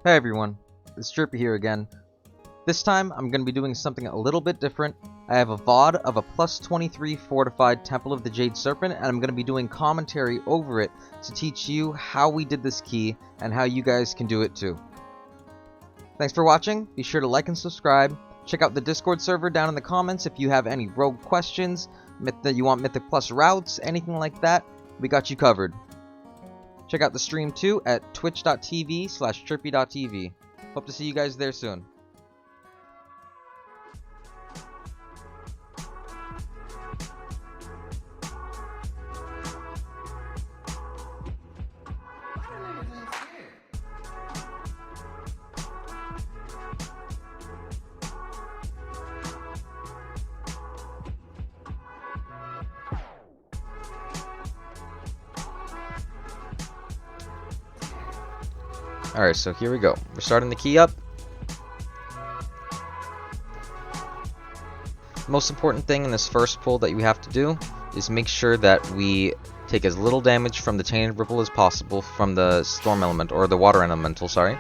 Hey everyone, it's Drippy here again. This time I'm going to be doing something a little bit different. I have a VOD of a plus 23 Fortified Temple of the Jade Serpent, and I'm going to be doing commentary over it to teach you how we did this key and how you guys can do it too. Thanks for watching, be sure to like and subscribe. Check out the Discord server down in the comments if you have any rogue questions, that you want Mythic Plus routes, anything like that, we got you covered. Check out the stream too at twitch.tv/trippy.tv. Hope to see you guys there soon. Alright, so here we go. We're starting the key up. The most important thing in this first pull that you have to do is make sure that we take as little damage from the Tainted Ripple as possible from the Storm Element, or the Water Elemental, sorry,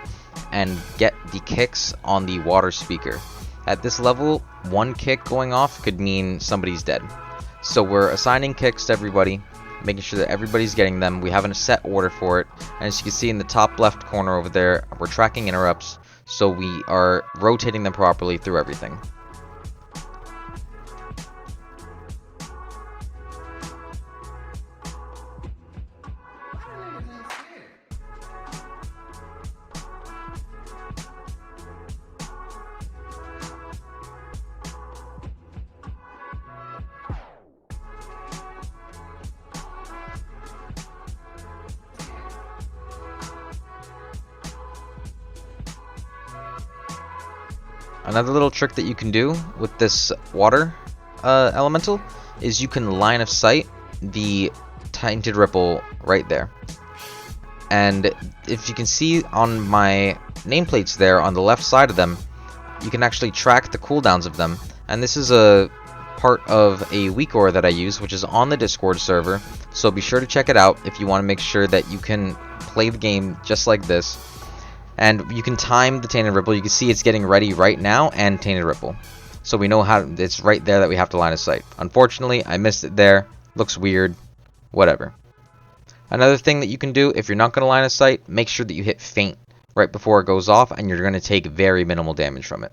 and get the kicks on the Water Speaker. At this level, one kick going off could mean somebody's dead. So we're assigning kicks to everybody, making sure that everybody's getting them. We have a set order for it, and as you can see in the top left corner over there, we're tracking interrupts, so we are rotating them properly through everything. Another little trick that you can do with this water elemental is you can line of sight the Tainted Ripple right there. And if you can see on my nameplates there on the left side of them, you can actually track the cooldowns of them. And this is a part of a weak aura that I use, which is on the Discord server. So be sure to check it out if you want to make sure that you can play the game just like this. And you can time the Tainted Ripple. You can see it's getting ready right now, and Tainted Ripple. So we know how it's right there that we have to line of sight. Unfortunately, I missed it there. Looks weird. Whatever. Another thing that you can do, if you're not going to line of sight, make sure that you hit Feint right before it goes off, and you're going to take very minimal damage from it.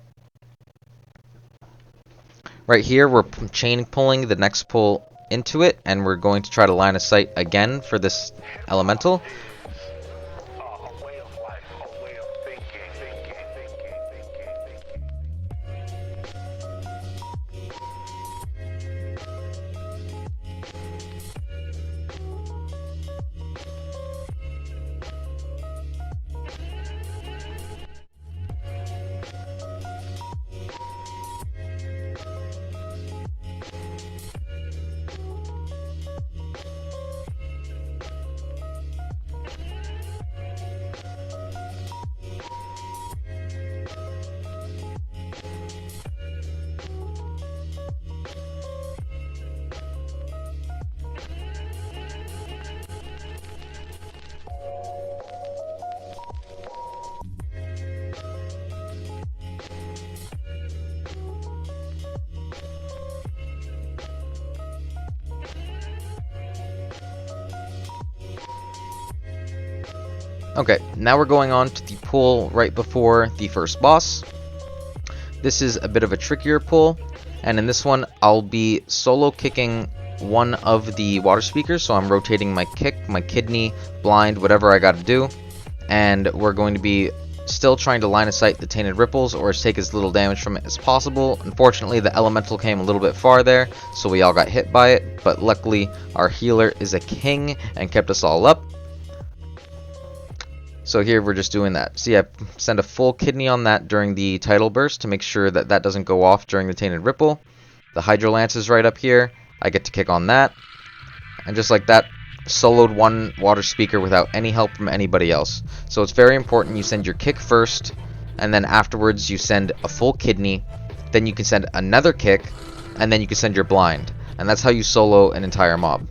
Right here, we're chain pulling the next pull into it, and we're going to try to line of sight again for this elemental. Okay, now we're going on to the pull right before the first boss. This is a bit of a trickier pull, and in this one I'll be solo kicking one of the water speakers, so I'm rotating my kick, my kidney, blind, whatever I gotta do, and we're going to be still trying to line of sight the Tainted Ripples or take as little damage from it as possible. Unfortunately, the elemental came a little bit far there, so we all got hit by it, but luckily our healer is a king and kept us all up. So here we're just doing that. See, I send a full kidney on that during the tidal burst to make sure that that doesn't go off during the Tainted Ripple. The Hydro Lance is right up here. I get to kick on that. And just like that, soloed one water speaker without any help from anybody else. So it's very important you send your kick first, and then afterwards you send a full kidney, then you can send another kick, and then you can send your blind. And that's how you solo an entire mob.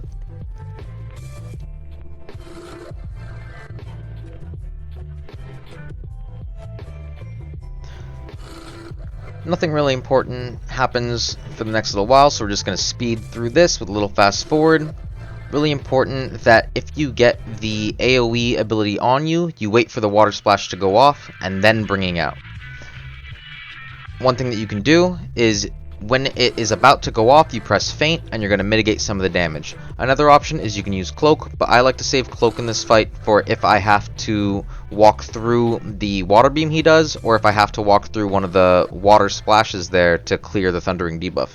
Nothing really important happens for the next little while, so we're just going to speed through this with a little fast forward. Really important that if you get the AoE ability on you, you wait for the water splash to go off and then bringing out. One thing that you can do is when it is about to go off, you press feint and you're going to mitigate some of the damage. Another option is you can use cloak, but I like to save cloak in this fight for if I have to walk through the water beam he does, or if I have to walk through one of the water splashes there to clear the thundering debuff.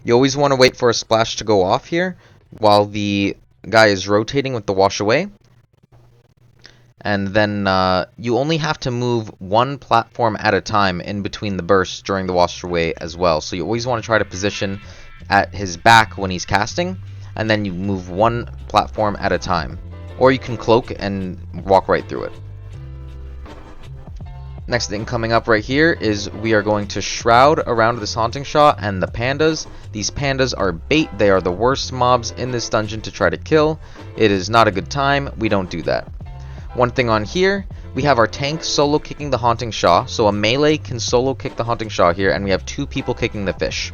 You always want to wait for a splash to go off here while the guy is rotating with the wash away. And then you only have to move one platform at a time in between the bursts during the wash away as well. So you always want to try to position at his back when he's casting, and then you move one platform at a time. Or you can cloak and walk right through it. Next thing coming up right here is we are going to shroud around this haunting shot and the pandas. These pandas are bait. They are the worst mobs in this dungeon to try to kill. It is not a good time. We don't do that. One thing on here, we have our tank solo kicking the haunting shaw. So a melee can solo kick the haunting shaw here, and we have two people kicking the fish.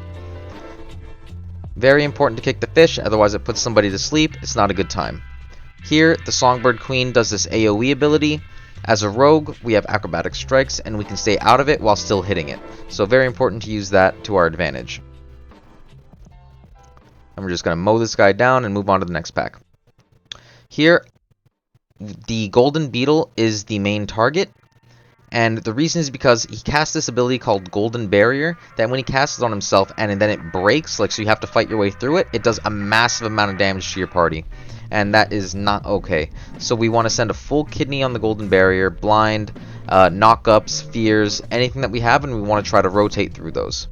Very important to kick the fish, otherwise it puts somebody to sleep. It's not a good time. Here, the Songbird Queen does this AoE ability. As a rogue, we have acrobatic strikes, and we can stay out of it while still hitting it. So very important to use that to our advantage. And we're just going to mow this guy down and move on to the next pack. Here, the Golden Beetle is the main target. And the reason is because he casts this ability called Golden Barrier, that when he casts it on himself and then it breaks, like so you have to fight your way through it, it does a massive amount of damage to your party. And that is not okay. So we want to send a full kidney on the Golden Barrier, blind, knock-ups, fears, anything that we have, and we want to try to rotate through those.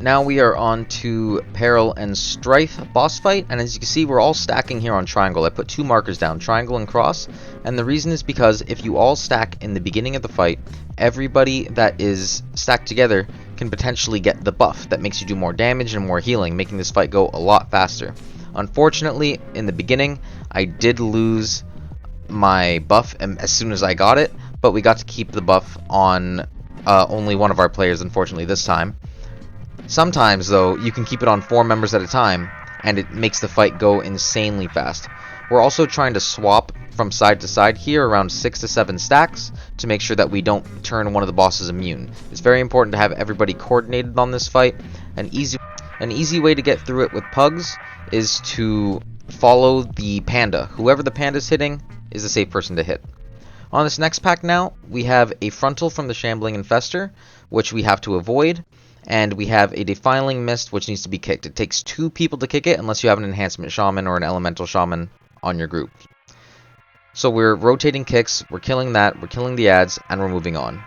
Now we are on to Peril and Strife boss fight, and as you can see, we're all stacking here on triangle. I put two markers down, triangle and cross, and the reason is because if you all stack in the beginning of the fight, everybody that is stacked together can potentially get the buff that makes you do more damage and more healing, making this fight go a lot faster. Unfortunately, in the beginning, I did lose my buff as soon as I got it, but we got to keep the buff on only one of our players, unfortunately, this time. Sometimes, though, you can keep it on 4 members at a time, and it makes the fight go insanely fast. We're also trying to swap from side to side here, around 6 to 7 stacks, to make sure that we don't turn one of the bosses immune. It's very important to have everybody coordinated on this fight. An easy way to get through it with pugs is to follow the panda. Whoever the panda is hitting is a safe person to hit. On this next pack now, we have a frontal from the Shambling Infester, which we have to avoid. And we have a Defiling Mist, which needs to be kicked. It takes 2 people to kick it, unless you have an Enhancement Shaman or an Elemental Shaman on your group. So we're rotating kicks, we're killing that, we're killing the ads, and we're moving on.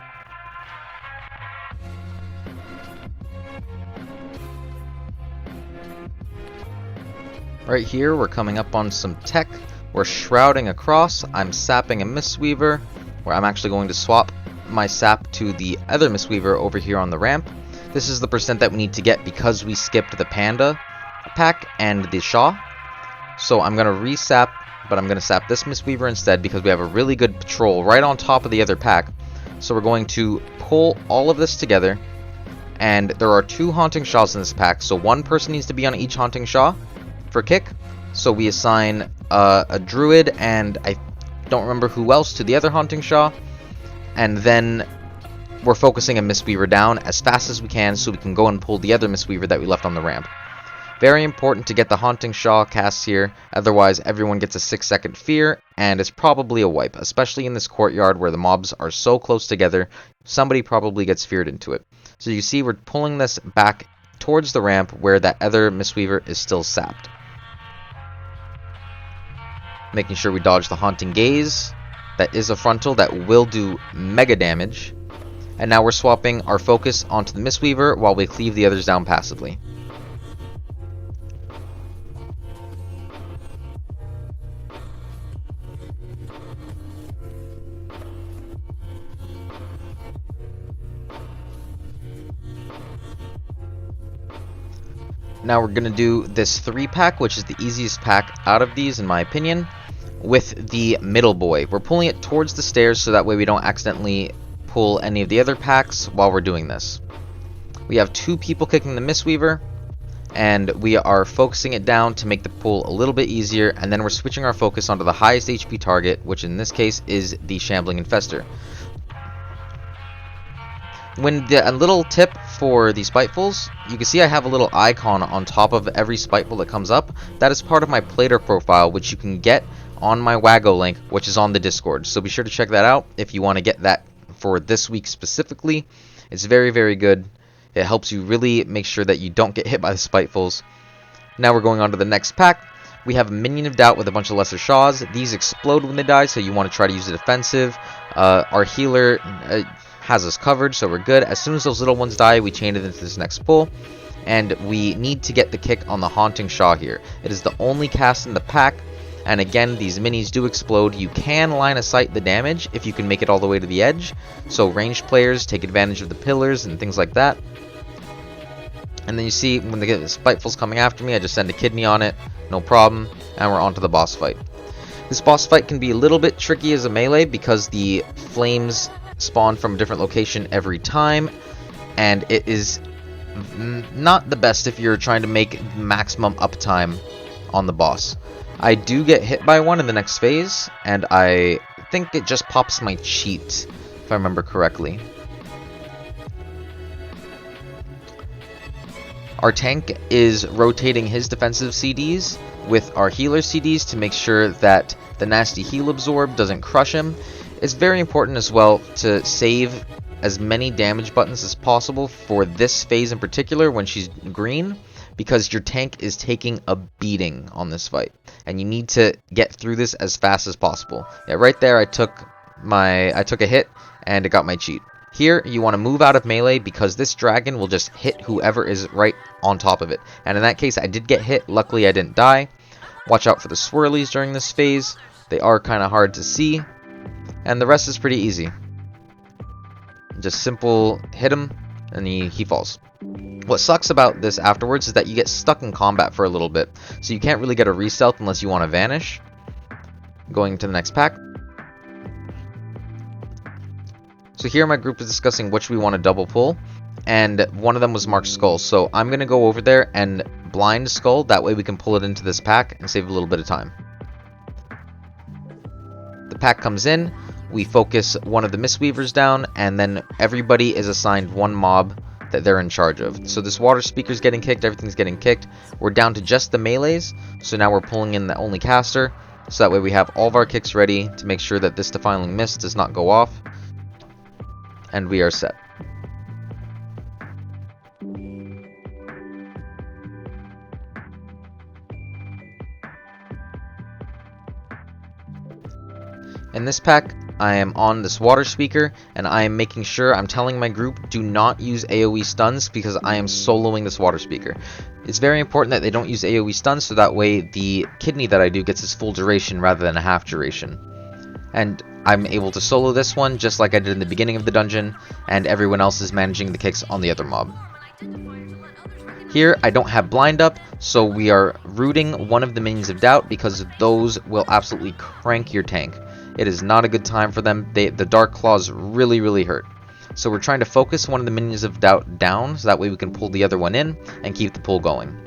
Right here, we're coming up on some tech. We're shrouding across. I'm sapping a Mistweaver, where I'm actually going to swap my sap to the other Mistweaver over here on the ramp. This is the percent that we need to get because we skipped the Panda pack and the Shaw. So I'm going to resap, but I'm going to sap this Mistweaver instead because we have a really good patrol right on top of the other pack. So we're going to pull all of this together. And there are 2 Haunting Shaws in this pack, so 1 person needs to be on each Haunting Shaw for kick. So we assign a Druid and I don't remember who else to the other Haunting Shaw. And then we're focusing a Mistweaver down as fast as we can so we can go and pull the other Mistweaver that we left on the ramp. Very important to get the Haunting Shaw cast here, otherwise everyone gets a 6-second fear, and it's probably a wipe, especially in this courtyard where the mobs are so close together, somebody probably gets feared into it. So you see we're pulling this back towards the ramp where that other Mistweaver is still sapped. Making sure we dodge the Haunting Gaze. That is a frontal that will do mega damage. And now we're swapping our focus onto the Mistweaver while we cleave the others down passively. Now we're going to do this 3-pack, which is the easiest pack out of these in my opinion, with the middle boy. We're pulling it towards the stairs so that way we don't accidentally pull any of the other packs while we're doing this. We have 2 people kicking the Mistweaver, and we are focusing it down to make the pull a little bit easier, and then we're switching our focus onto the highest HP target, which in this case is the Shambling Infestor. A little tip for the Spitefuls, you can see I have a little icon on top of every Spiteful that comes up. That is part of my Plater profile, which you can get on my Wago link, which is on the Discord. So be sure to check that out if you want to get that for this week specifically. It's very, very good. It helps you really make sure that you don't get hit by the Spitefuls. Now we're going on to the next pack. We have a Minion of Doubt with a bunch of Lesser Shaws. These explode when they die, so you want to try to use the defensive. Our healer has us covered, so we're good. As soon as those little ones die, we chain it into this next pull. And we need to get the kick on the Haunting Shaw here. It is the only cast in the pack. And again, these minis do explode. You can line of sight the damage if you can make it all the way to the edge. So ranged players take advantage of the pillars and things like that. And then you see when they get the Spitefuls coming after me, I just send a kidney on it, no problem, and we're on to the boss fight. This boss fight can be a little bit tricky as a melee because the flames spawn from a different location every time, and it is not the best if you're trying to make maximum uptime on the boss. I do get hit by one in the next phase, and I think it just pops my cheat, if I remember correctly. Our tank is rotating his defensive CDs with our healer CDs to make sure that the nasty heal absorb doesn't crush him. It's very important as well to save as many damage buttons as possible for this phase in particular when she's green, because your tank is taking a beating on this fight, and you need to get through this as fast as possible. Yeah, right there I took a hit and it got my cheat. Here, you want to move out of melee because this dragon will just hit whoever is right on top of it. And in that case, I did get hit. Luckily, I didn't die. Watch out for the swirlies during this phase. They are kind of hard to see. And the rest is pretty easy. Just simple hit him, and he falls. What sucks about this afterwards is that you get stuck in combat for a little bit. So you can't really get a re-stealth unless you want to vanish. Going to the next pack. So here my group is discussing which we want to double pull, and one of them was marked Skull. So I'm going to go over there and blind Skull, that way we can pull it into this pack and save a little bit of time. The pack comes in, we focus one of the Mistweavers down, and then everybody is assigned one mob that they're in charge of. So this water speaker's getting kicked, everything's getting kicked. We're down to just the melees, so now we're pulling in the only caster, so that way we have all of our kicks ready to make sure that this Defiling Mist does not go off. And we are set. In this pack, I am on this water speaker, and I am making sure I'm telling my group do not use AoE stuns because I am soloing this water speaker. It's very important that they don't use AoE stuns, so that way the kidney that I do gets its full duration rather than a half duration. And I'm able to solo this one just like I did in the beginning of the dungeon, and everyone else is managing the kicks on the other mob. Here I don't have blind up, so we are rooting one of the Minions of Doubt because those will absolutely crank your tank. It is not a good time for them. The Dark Claws really hurt. So we're trying to focus one of the Minions of Doubt down, so that way we can pull the other one in and keep the pull going.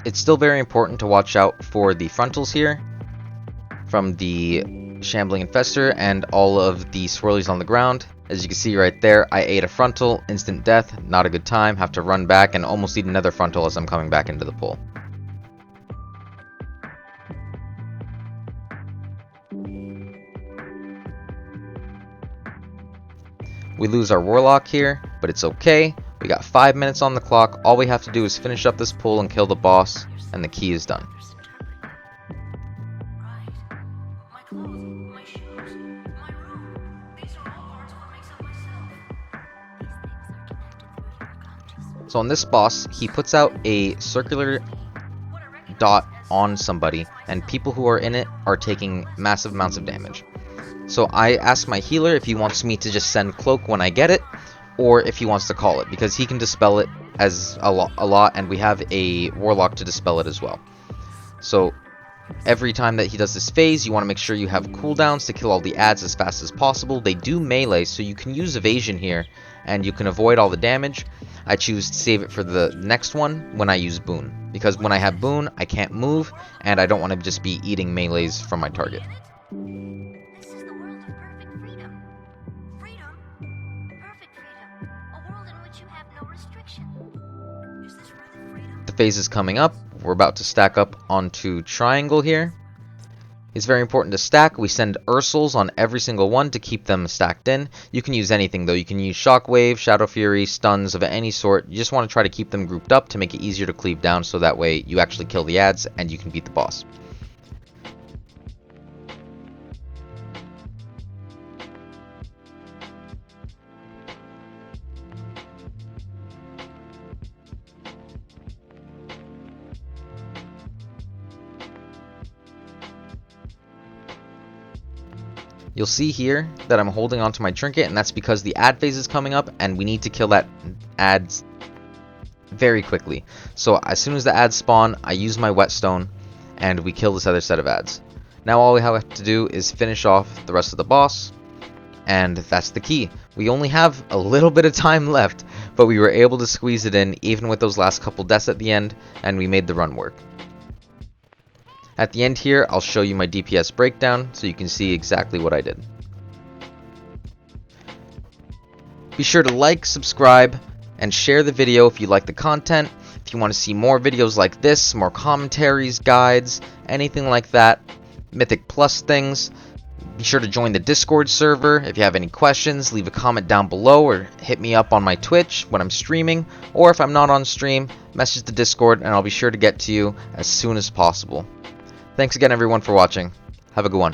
It's still very important to watch out for the frontals here from the Shambling Infestor and all of the swirlies on the ground. As you can see right there, I ate a frontal, instant death, not a good time, have to run back and almost eat another frontal as I'm coming back into the pool. We lose our Warlock here, but it's okay. We got 5 minutes on the clock. All we have to do is finish up this pull and kill the boss, and the key is done. So on this boss, he puts out a circular dot on somebody, and people who are in it are taking massive amounts of damage. So I asked my healer if he wants me to just send Cloak when I get it, or if he wants to call it, because he can dispel it as a lot, and we have a Warlock to dispel it as well. So every time that he does this phase, you want to make sure you have cooldowns to kill all the adds as fast as possible. They do melee, so you can use evasion here, and you can avoid all the damage. I choose to save it for the next one when I use Boon, because when I have Boon, I can't move, and I don't want to just be eating melees from my target. This is the world of perfect freedom. Freedom? Perfect freedom. A world in which you have no restriction. Is this really freedom? The phase is coming up. We're about to stack up onto Triangle here. It's very important to stack. We send Ursals on every single one to keep them stacked in. You can use anything though. You can use Shockwave, Shadow Fury, stuns of any sort. You just want to try to keep them grouped up to make it easier to cleave down, so that way you actually kill the adds and you can beat the boss. You'll see here that I'm holding onto my trinket, and that's because the ad phase is coming up and we need to kill that ads very quickly. So as soon as the ads spawn, I use my whetstone and we kill this other set of ads. Now all we have to do is finish off the rest of the boss, and that's the key. We only have a little bit of time left, but we were able to squeeze it in even with those last couple deaths at the end, and we made the run work. At the end here, I'll show you my DPS breakdown so you can see exactly what I did. Be sure to like, subscribe, and share the video if you like the content. If you want to see more videos like this, more commentaries, guides, anything like that, Mythic Plus things, be sure to join the Discord server. If you have any questions, leave a comment down below or hit me up on my Twitch when I'm streaming, or if I'm not on stream, message the Discord and I'll be sure to get to you as soon as possible. Thanks again everyone for watching. Have a good one.